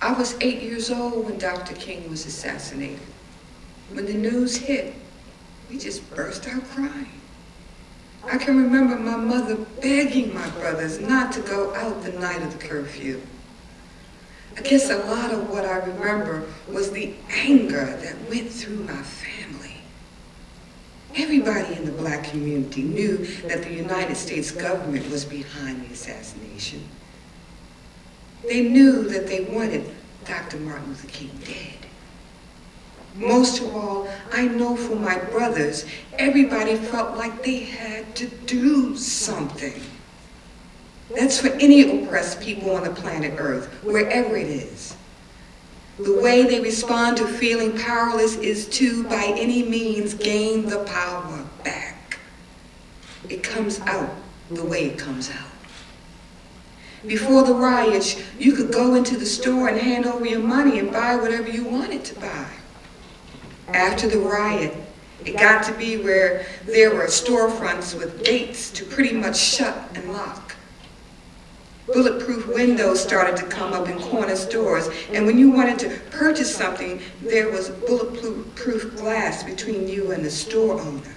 I was 8 years old when Dr. King was assassinated. When the news hit, we just burst out crying. I can remember my mother begging my brothers not to go out the night of the curfew. I guess a lot of what I remember was the anger that went through my family. Everybody in the black community knew that the United States government was behind the assassination. They knew that they wanted Dr. Martin Luther King dead. Most of all, I know from my brothers, everybody felt like they had to do something. That's for any oppressed people on the planet Earth, wherever it is. The way they respond to feeling powerless is to, by any means, gain the power back. It comes out the way it comes out. Before the riots, you could go into the store and hand over your money and buy whatever you wanted to buy. After the riot, it got to be where there were storefronts with gates to pretty much shut and lock. Bulletproof windows started to come up in corner stores, and when you wanted to purchase something, there was bulletproof glass between you and the store owner.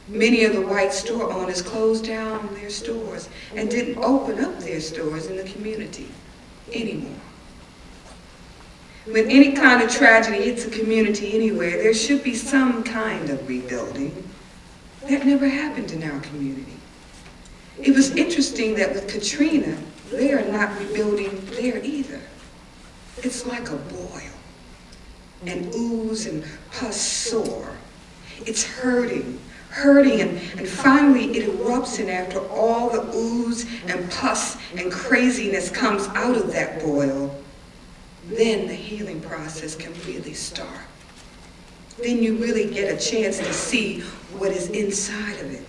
Many of the white store owners closed down their stores and didn't open up their stores in the community anymore. When any kind of tragedy hits a community anywhere, there should be some kind of rebuilding. That never happened in our community. It was interesting that with Katrina, they are not rebuilding there either. It's like a boil, an ooze and pus sore. It's hurting, and finally it erupts, and after all the ooze and pus and craziness comes out of that boil, then the healing process can really start. Then you really get a chance to see what is inside of it.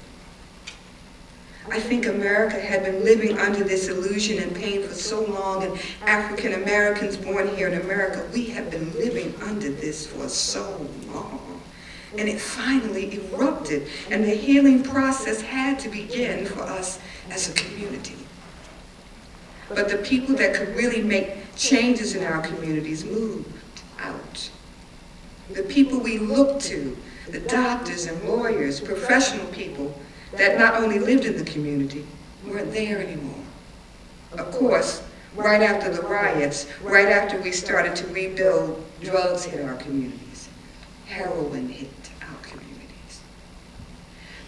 I think America had been living under this illusion and pain for so long, and African Americans born here in America, we have been living under this for so long. And it finally erupted, and the healing process had to begin for us as a community. But the people that could really make changes in our communities moved out. The people we looked to, the doctors and lawyers, professional people that not only lived in the community, weren't there anymore. Of course, right after the riots, right after we started to rebuild, drugs hit our communities. Heroin hit our communities.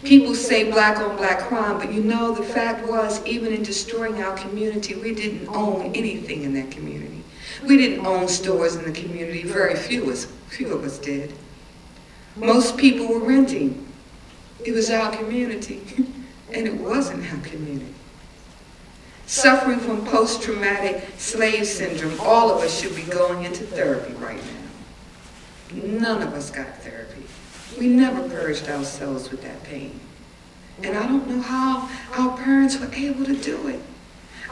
People say black on black crime, but you know, the fact was, even in destroying our community, we didn't own anything in that community. We didn't own stores in the community. Very few of us did. Most people were renting. It was our community, and it wasn't our community. Suffering from post-traumatic slave syndrome, all of us should be going into therapy right now. None of us got therapy. We never purged ourselves with that pain. And I don't know how our parents were able to do it.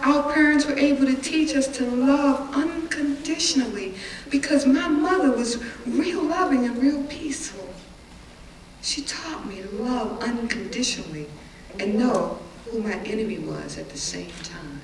Our parents were able to teach us to love unconditionally, because my mother was real loving and real peaceful. She taught me to love unconditionally and know who my enemy was at the same time.